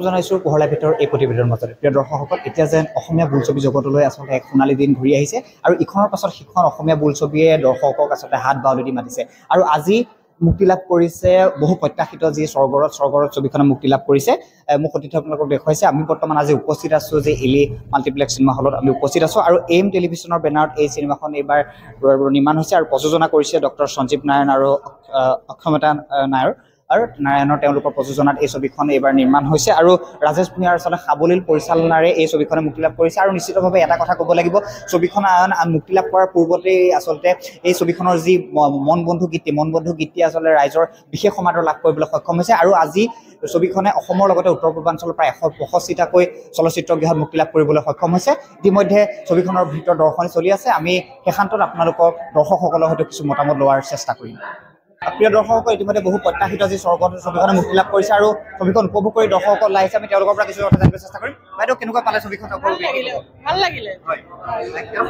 জনাইছো পোহলা ভিতৰ এই প্ৰতিবেদনৰ মাজত প্ৰিয় দৰ্শকসকল এতিয়া যেন অসমীয়া বোলছবি জগতলৈ আচলতে এক সোণালী দিন ঘূৰি আহিছে আৰু ইখনৰ পাছত সিখন অসমীয়া বোলছবিয়ে দৰ্শকক আচলতে হাত বাউলি দি মাতিছে আৰু আজি মুক্তি লাভ কৰিছে বহু প্ৰত্যাশিত যি স্বৰ্গৰত ছবিখনে মুক্তি লাভ কৰিছে মোক অতিথি আপোনালোকক দেখুৱাইছে আমি বৰ্তমান আজি উপস্থিত আছো যে ইলি মাল্টিপ্লেক্স চিনেমা হলত আমি উপস্থিত আছো আৰু এম টেলিভিছনৰ বেনাৰত এই চিনেমাখন এইবাৰ নিৰ্মাণ হৈছে আৰু প্ৰযোজনা কৰিছে ডক্টৰ সঞ্জীৱ নাৰায়ণ আৰু অক্ষমতা নাৰায়ণৰ তেওঁলোকৰ প্ৰযোজনাত এই ছবিখন এইবাৰ নিৰ্মাণ হৈছে আৰু ৰাজেশ ভূঞাৰ আচলতে সাৱলীল পৰিচালনাৰে এই ছবিখনে মুক্তি লাভ কৰিছে আৰু নিশ্চিতভাৱে এটা কথা ক'ব লাগিব ছবিখন মুক্তি লাভ কৰাৰ পূৰ্বতেই আচলতে এই ছবিখনৰ যি মন বন্ধু গীতি আচলতে ৰাইজৰ বিশেষ সমাদৰ লাভ কৰিবলৈ সক্ষম হৈছে আৰু আজি ছবিখনে অসমৰ লগতে উত্তৰ পূৰ্বাঞ্চলৰ প্ৰায় 165টাকৈ চলচ্চিত্ৰ গৃহত মুক্তি লাভ কৰিবলৈ সক্ষম হৈছে ইতিমধ্যে ছবিখনৰ ভিতৰত দৰ্শনী চলি আছে আমি শেষান্তত আপোনালোকক দৰ্শকসকলৰ সৈতে কিছু মতামত লোৱাৰ চেষ্টা কৰিম প্ৰিয় দৰ্শকসকল ইতিমধ্যে বহু প্ৰত্যাশিত যি স্বৰ্গৰত ছবিখনে মুক্তি লাভ কৰিছে আৰু ছবিখন উপভোগ কৰি দৰ্শকসকল আহিছে আমি তেওঁলোকৰ পৰা কিছু কথা জানিবলৈ চেষ্টা কৰিম বাইদেউ কেনেকুৱা পালে ছবিখন ভাল লাগিলে হয়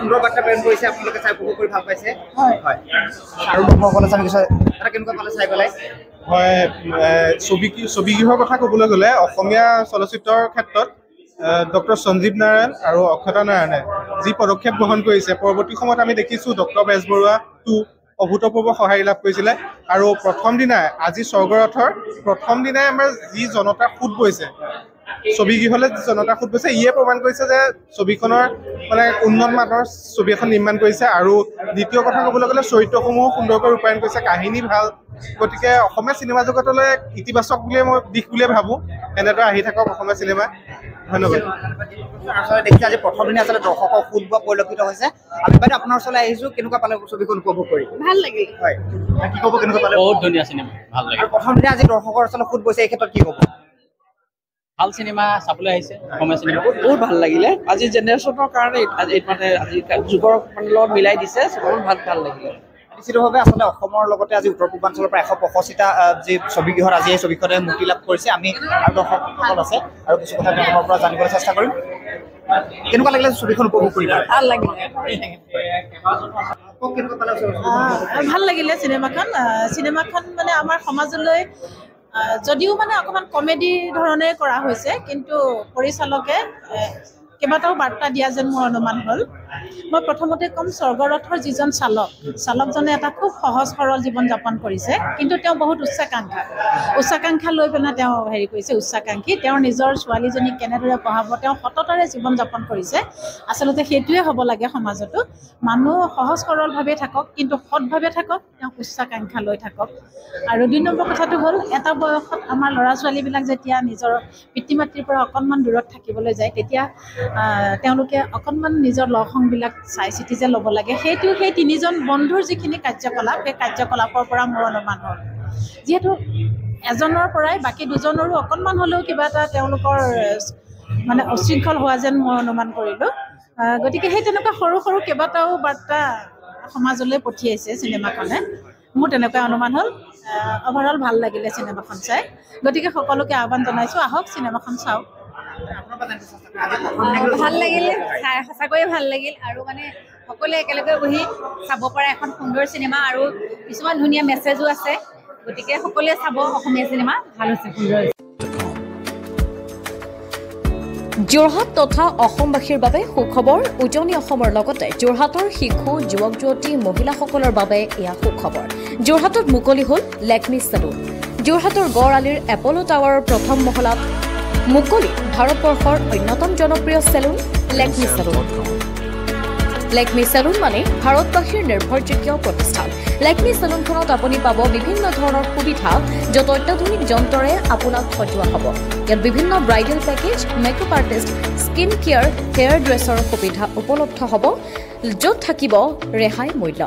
সুন্দৰ বাৰ্তা প্ৰেৰণ কৰিছে আপোনালোকে চাই উপভোগ কৰি ভাল পাইছে হয় হয় আৰু দৰ্শকসকলে চাই কিছু এটা কেনেকুৱা পালে চাই পেলাই হয় ছবিগৃহৰ কথা ক'বলৈ গ'লে অসমীয়া চলচ্চিত্ৰৰ ক্ষেত্ৰত ডক্টৰ সঞ্জীৱ নাৰায়ণ আৰু অক্ষতা নাৰায়ণে যি পদক্ষেপ গ্ৰহণ কৰিছে পৰৱৰ্তী সময়ত আমি দেখিছোঁ ডক্টৰ বেজবৰুৱা 2 অভূতপূৰ্ব সঁহাৰি লাভ কৰিছিলে আৰু প্ৰথম দিনাই আজি স্বৰ্গৰথৰ প্ৰথম দিনাই আমাৰ যি জনতাৰ সোঁত বৈছে ছবিগৃহলৈ যি জনতাৰ সোঁত বৈছে ইয়ে প্ৰমাণ কৰিছে যে ছবিখনৰ মানে উন্নত মানৰ ছবি এখন নিৰ্মাণ কৰিছে আৰু দ্বিতীয় কথা ক'বলৈ গ'লে চৰিত্ৰসমূহ সুন্দৰকৈ ৰূপায়ণ কৰিছে কাহিনী ভাল গতিকে অসমীয়া চিনেমা জগতলৈ ইতিবাচক বুলিয়ে মই দিশ বুলিয়ে ভাবোঁ এনেদৰে আহি থাকক অসমীয়া চিনেমা ধন্যবাদ দেখি আজি প্ৰথম দিনে আচলতে দৰ্শকৰ সোঁত বোৱা পৰিলক্ষিত হৈছে আমি বাইদেউ আপোনাৰ ওচৰলৈ আহিছোঁ কেনেকুৱা পালে ছবিখন উপভোগ কৰি ভাল লাগিল হয় কি ক'ব কেনেকুৱা পালে বহুত ধুনীয়া চিনেমা ভাল লাগিল আৰু প্ৰথম দিনে আজি দৰ্শকৰ ওচৰলৈ সোঁত বৈছে এই ক্ষেত্ৰত কি ক'ব ভাল চিনেমা চাবলৈ আহিছে অসমীয়া চিনেমা বহুত ভাল লাগিলে আজি জেনেৰেশ্যনৰ কাৰণে মানে আজি যুগৰ লগত মিলাই দিছে বহুত ভাল লাগিলে নিশ্চিতভাৱে আচলতে অসমৰ লগতে আজি উত্তৰ পূৰ্বাঞ্চলৰ পৰা 165টা যি ছবিগৃহত আজি এই ছবিখনে মুক্তি লাভ কৰিছে আমি আৰু দৰ্শকসকল আছে আৰু কিছু কথা তেওঁলোকৰ পৰা জানিবলৈ চেষ্টা কৰিম কেনেকুৱা লাগিলে ছবিখন উপভোগ কৰি ভাল লাগিলে ভাল লাগিলে চিনেমাখন মানে আমাৰ সমাজলৈ যদিও মানে অকণমান কমেডি ধৰণে কৰা হৈছে কিন্তু পৰিচালকে কেইবাটাও বাৰ্তা দিয়া যেন মোৰ অনুমান হ'ল মই প্ৰথমতে ক'ম স্বৰ্গৰথৰ যিজন চালকজনে এটা খুব সহজ সৰল জীৱন যাপন কৰিছে কিন্তু তেওঁ বহুত উচ্চাকাংক্ষা লৈ পেলাই তেওঁ হেৰি কৰিছে উচ্চাকাংক্ষী তেওঁৰ নিজৰ ছোৱালীজনীক কেনেদৰে পঢ়াব তেওঁ সততাৰে জীৱন যাপন কৰিছে আচলতে সেইটোৱে হ'ব লাগে সমাজতো মানুহ সহজ সৰলভাৱে থাকক কিন্তু সৎভাৱে থাকক তেওঁ উচ্চাকাংক্ষা লৈ থাকক আৰু 2 নম্বৰ কথাটো হ'ল এটা বয়সত আমাৰ ল'ৰা ছোৱালীবিলাক যেতিয়া নিজৰ পিতৃ মাতৃৰ পৰা অকণমান দূৰত থাকিবলৈ যায় তেতিয়া তেওঁলোকে অকণমান নিজৰ লগ সংবিলাক চাই চিতি যে ল'ব লাগে সেই 3জন বন্ধুৰ যিখিনি কাৰ্যকলাপ সেই কাৰ্যকলাপৰ পৰা মোৰ অনুমান হ'ল যিহেতু এজনৰ পৰাই বাকী দুজনৰো অকণমান হ'লেও কিবা এটা তেওঁলোকৰ মানে অশৃংখল হোৱা যেন মই অনুমান কৰিলোঁ গতিকে সেই তেনেকুৱা সৰু সৰু কেইবাটাও বাৰ্তা সমাজলৈ পঠিয়াইছে চিনেমাখনে মোৰ তেনেকুৱা অনুমান হ'ল অভাৰঅল ভাল লাগিলে চিনেমাখন চাই গতিকে সকলোকে আহ্বান জনাইছোঁ আহক চিনেমাখন চাওক ভাল লাগিল চাই সঁচাকৈয়ে ভাল লাগিল আৰু মানে সকলোৱে একেলগে বহি চাব পৰা এখন সুন্দৰ চিনেমা আৰু কিছুমান ধুনীয়া মেছেজো আছে গতিকে সকলোৱে চাব অসমীয়া চিনেমা ভাল হৈছে সুন্দৰ হৈছে যোৰহাট তথা অসমবাসীৰ বাবে সুখবৰ উজনি অসমৰ লগতে যোৰহাটৰ শিশু যুৱক যুৱতী মহিলাসকলৰ বাবে এয়া সুখবৰ যোৰহাটত মুকলি হ'ল লেকমি চেলুন যোৰহাটৰ গড় আলিৰ এপল' টাৱাৰৰ প্ৰথম মহলাত মুকলি ভাৰতবৰ্ষৰ অন্যতম জনপ্ৰিয় চেলুন লেকমি চেলুন মানে ভাৰতবাসীৰ নিৰ্ভৰযোগ্য প্ৰতিষ্ঠান লেকমি চেলুনখনত আপুনি পাব বিভিন্ন ধৰণৰ সুবিধা য'ত অত্যাধুনিক যন্ত্ৰৰে আপোনাক সজোৱা হ'ব ইয়াত বিভিন্ন bridal package makeup artist skin care hair dresser সুবিধা উপলব্ধ হ'ব য'ত থাকিব ৰেহাই মূল্য